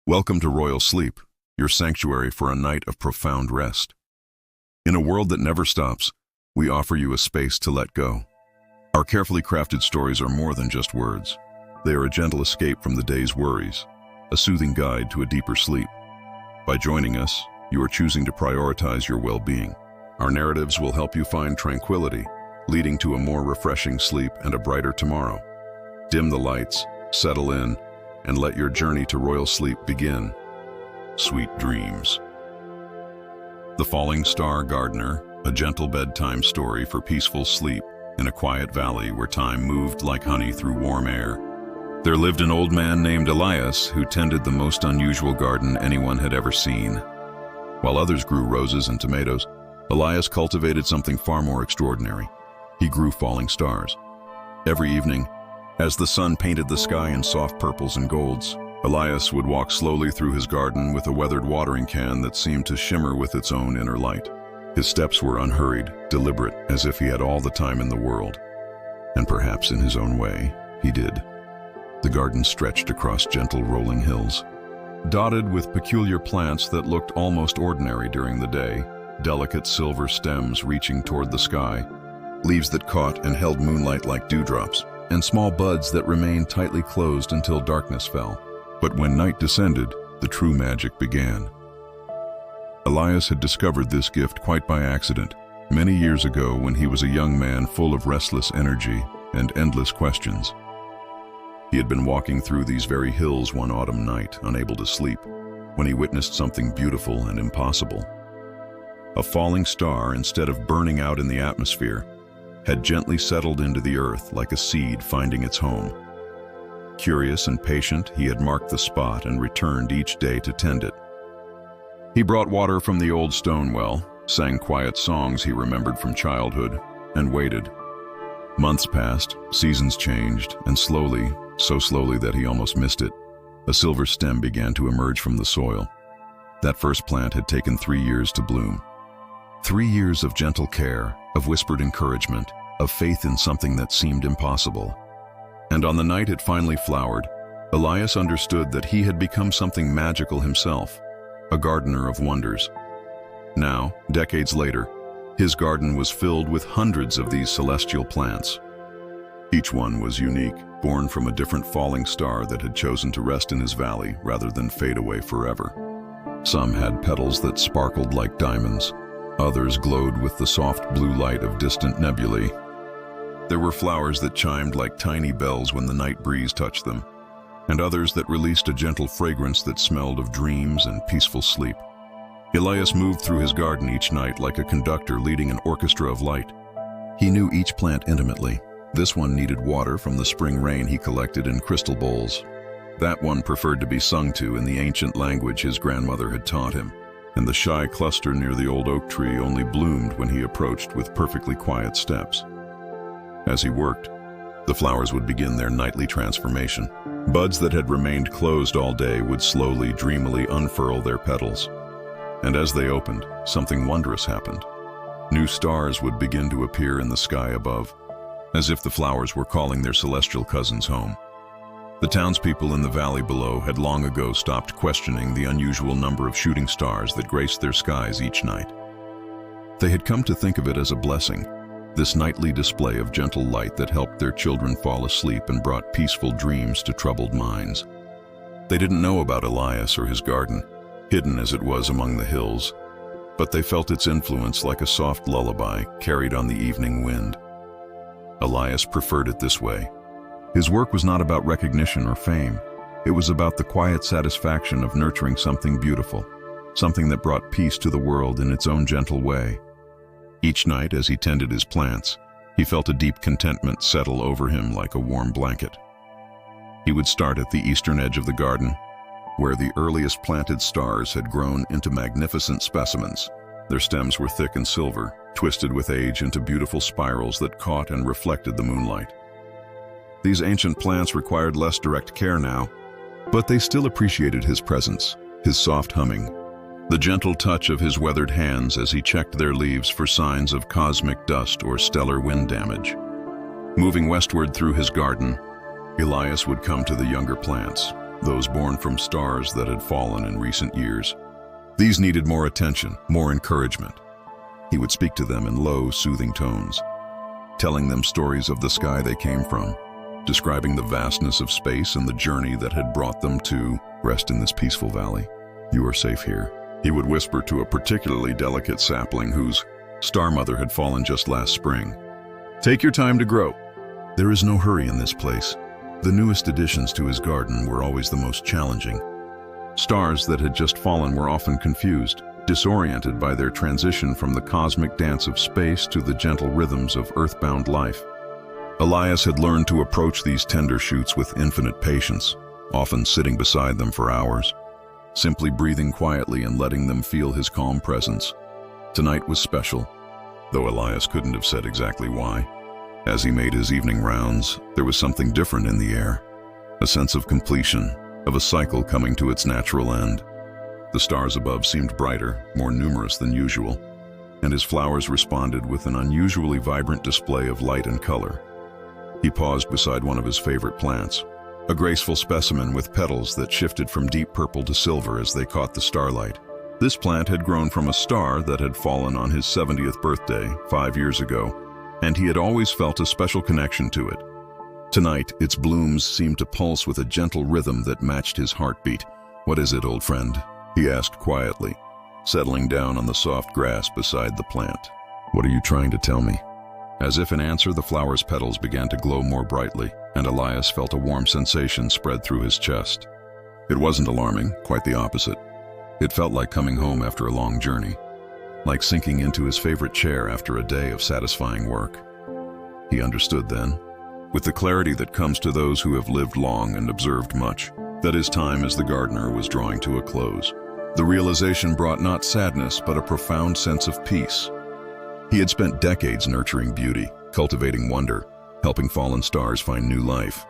Welcome to Royal Sleep, your sanctuary for a night of profound rest. In a world that never stops, we offer you a space to let go. Our carefully crafted stories are more than just words. They are a gentle escape from the day's worries, a soothing guide to a deeper sleep. By joining us, you are choosing to prioritize your well-being. Our narratives will help you find tranquility, leading to a more refreshing sleep and a brighter tomorrow. Dim the lights, settle in, and let your journey to royal sleep begin. Sweet dreams. The Falling Star Gardener, a gentle bedtime story for peaceful sleep in a quiet valley where time moved like honey through warm air. There lived an old man named Elias who tended the most unusual garden anyone had ever seen. While others grew roses and tomatoes, Elias cultivated something far more extraordinary. He grew falling stars. Every evening, as the sun painted the sky in soft purples and golds, Elias would walk slowly through his garden with a weathered watering can that seemed to shimmer with its own inner light. His steps were unhurried, deliberate, as if he had all the time in the world. And perhaps in his own way, he did. The garden stretched across gentle rolling hills, dotted with peculiar plants that looked almost ordinary during the day, delicate silver stems reaching toward the sky, leaves that caught and held moonlight like dewdrops, and small buds that remained tightly closed until darkness fell. But when night descended, the true magic began. Elias had discovered this gift quite by accident, many years ago when he was a young man full of restless energy and endless questions. He had been walking through these very hills one autumn night, unable to sleep, when he witnessed something beautiful and impossible. A falling star, instead of burning out in the atmosphere, had gently settled into the earth like a seed finding its home. Curious and patient, he had marked the spot and returned each day to tend it. He brought water from the old stone well, sang quiet songs he remembered from childhood, and waited. Months passed, seasons changed, and slowly, so slowly that he almost missed it, a silver stem began to emerge from the soil. That first plant had taken 3 years to bloom. 3 years of gentle care, of whispered encouragement, of faith in something that seemed impossible. And on the night it finally flowered, Elias understood that he had become something magical himself, a gardener of wonders. Now, decades later, his garden was filled with hundreds of these celestial plants. Each one was unique, born from a different falling star that had chosen to rest in his valley rather than fade away forever. Some had petals that sparkled like diamonds. Others glowed with the soft blue light of distant nebulae. There were flowers that chimed like tiny bells when the night breeze touched them, and others that released a gentle fragrance that smelled of dreams and peaceful sleep. Elias moved through his garden each night like a conductor leading an orchestra of light. He knew each plant intimately. This one needed water from the spring rain he collected in crystal bowls. That one preferred to be sung to in the ancient language his grandmother had taught him. And the shy cluster near the old oak tree only bloomed when he approached with perfectly quiet steps. As he worked, the flowers would begin their nightly transformation. Buds that had remained closed all day would slowly, dreamily unfurl their petals. And as they opened, something wondrous happened. New stars would begin to appear in the sky above, as if the flowers were calling their celestial cousins home. The townspeople in the valley below had long ago stopped questioning the unusual number of shooting stars that graced their skies each night. They had come to think of it as a blessing, this nightly display of gentle light that helped their children fall asleep and brought peaceful dreams to troubled minds. They didn't know about Elias or his garden, hidden as it was among the hills, but they felt its influence like a soft lullaby carried on the evening wind. Elias preferred it this way. His work was not about recognition or fame. It was about the quiet satisfaction of nurturing something beautiful, something that brought peace to the world in its own gentle way. Each night, as he tended his plants, he felt a deep contentment settle over him like a warm blanket. He would start at the eastern edge of the garden, where the earliest planted stars had grown into magnificent specimens. Their stems were thick and silver, twisted with age into beautiful spirals that caught and reflected the moonlight. These ancient plants required less direct care now, but they still appreciated his presence, his soft humming, the gentle touch of his weathered hands as he checked their leaves for signs of cosmic dust or stellar wind damage. Moving westward through his garden, Elias would come to the younger plants, those born from stars that had fallen in recent years. These needed more attention, more encouragement. He would speak to them in low, soothing tones, telling them stories of the sky they came from, describing the vastness of space and the journey that had brought them to rest in this peaceful valley. "You are safe here," he would whisper to a particularly delicate sapling whose star mother had fallen just last spring. "Take your time to grow. There is no hurry in this place." The newest additions to his garden were always the most challenging. Stars that had just fallen were often confused, disoriented by their transition from the cosmic dance of space to the gentle rhythms of earthbound life. Elias had learned to approach these tender shoots with infinite patience, often sitting beside them for hours, simply breathing quietly and letting them feel his calm presence. Tonight was special, though Elias couldn't have said exactly why. As he made his evening rounds, there was something different in the air, a sense of completion, of a cycle coming to its natural end. The stars above seemed brighter, more numerous than usual, and his flowers responded with an unusually vibrant display of light and color. He paused beside one of his favorite plants, a graceful specimen with petals that shifted from deep purple to silver as they caught the starlight. This plant had grown from a star that had fallen on his 70th birthday 5 years ago, and he had always felt a special connection to it. Tonight, its blooms seemed to pulse with a gentle rhythm that matched his heartbeat. "What is it, old friend?" he asked quietly, settling down on the soft grass beside the plant. "What are you trying to tell me?" As if in answer, the flower's petals began to glow more brightly, and Elias felt a warm sensation spread through his chest. It wasn't alarming, quite the opposite. It felt like coming home after a long journey, like sinking into his favorite chair after a day of satisfying work. He understood then, with the clarity that comes to those who have lived long and observed much, that his time as the gardener was drawing to a close. The realization brought not sadness, but a profound sense of peace. He had spent decades nurturing beauty, cultivating wonder, helping fallen stars find new life.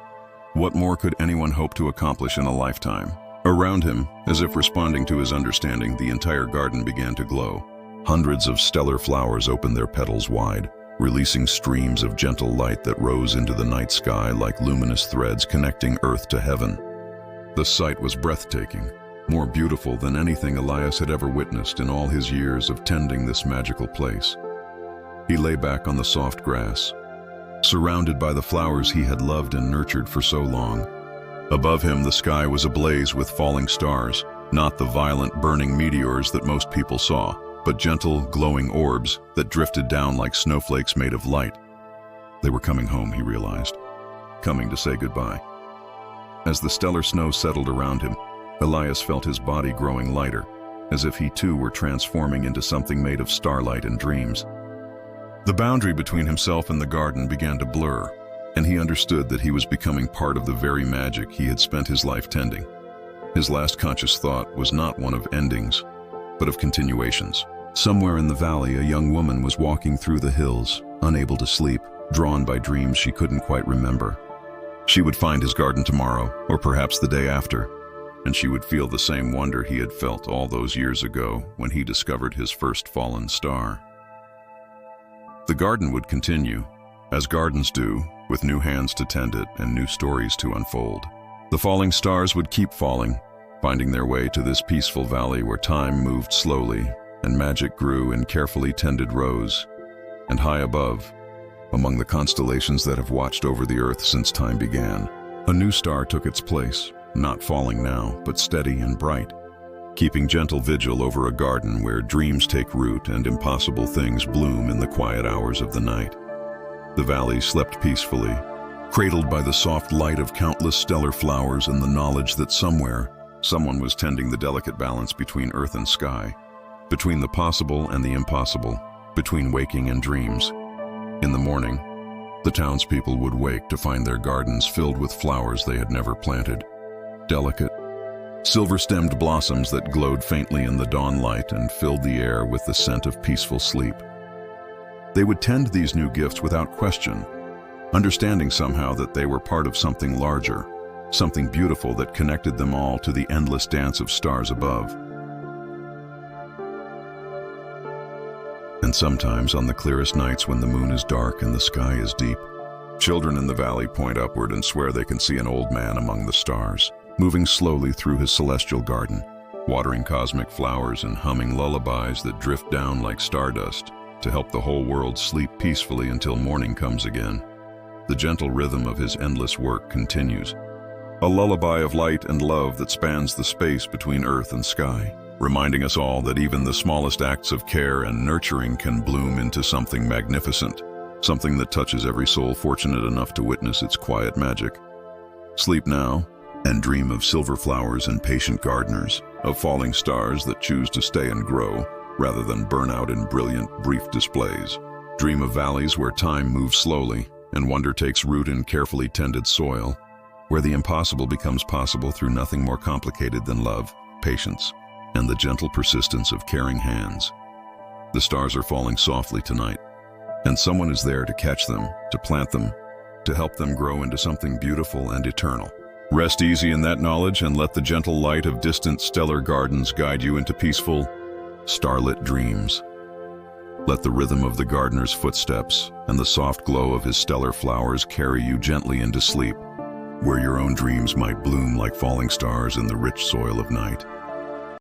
What more could anyone hope to accomplish in a lifetime? Around him, as if responding to his understanding, the entire garden began to glow. Hundreds of stellar flowers opened their petals wide, releasing streams of gentle light that rose into the night sky like luminous threads connecting earth to heaven. The sight was breathtaking, more beautiful than anything Elias had ever witnessed in all his years of tending this magical place. He lay back on the soft grass, surrounded by the flowers he had loved and nurtured for so long. Above him, the sky was ablaze with falling stars, not the violent burning meteors that most people saw, but gentle, glowing orbs that drifted down like snowflakes made of light. They were coming home, he realized, coming to say goodbye. As the stellar snow settled around him, Elias felt his body growing lighter, as if he too were transforming into something made of starlight and dreams. The boundary between himself and the garden began to blur, and he understood that he was becoming part of the very magic he had spent his life tending. His last conscious thought was not one of endings, but of continuations. Somewhere in the valley, a young woman was walking through the hills, unable to sleep, drawn by dreams she couldn't quite remember. She would find his garden tomorrow, or perhaps the day after, and she would feel the same wonder he had felt all those years ago when he discovered his first fallen star. The garden would continue, as gardens do, with new hands to tend it and new stories to unfold. The falling stars would keep falling, finding their way to this peaceful valley where time moved slowly and magic grew in carefully tended rows. And high above, among the constellations that have watched over the earth since time began, a new star took its place, not falling now, but steady and bright, keeping gentle vigil over a garden where dreams take root and impossible things bloom in the quiet hours of the night. The valley slept peacefully, cradled by the soft light of countless stellar flowers and the knowledge that somewhere, someone was tending the delicate balance between earth and sky, between the possible and the impossible, between waking and dreams. In the morning, the townspeople would wake to find their gardens filled with flowers they had never planted. Delicate, silver-stemmed blossoms that glowed faintly in the dawn light and filled the air with the scent of peaceful sleep. They would tend these new gifts without question, understanding somehow that they were part of something larger, something beautiful that connected them all to the endless dance of stars above. And sometimes, on the clearest nights when the moon is dark and the sky is deep, children in the valley point upward and swear they can see an old man among the stars. moving slowly through his celestial garden, watering cosmic flowers and humming lullabies that drift down like stardust to help the whole world sleep peacefully until morning comes again. The gentle rhythm of his endless work continues, a lullaby of light and love that spans the space between earth and sky, reminding us all that even the smallest acts of care and nurturing can bloom into something magnificent, something that touches every soul fortunate enough to witness its quiet magic. Sleep now, and dream of silver flowers and patient gardeners, of falling stars that choose to stay and grow, rather than burn out in brilliant, brief displays. Dream of valleys where time moves slowly, and wonder takes root in carefully tended soil, where the impossible becomes possible through nothing more complicated than love, patience, and the gentle persistence of caring hands. The stars are falling softly tonight, and someone is there to catch them, to plant them, to help them grow into something beautiful and eternal. Rest easy in that knowledge and let the gentle light of distant stellar gardens guide you into peaceful, starlit dreams. Let the rhythm of the gardener's footsteps and the soft glow of his stellar flowers carry you gently into sleep, where your own dreams might bloom like falling stars in the rich soil of night.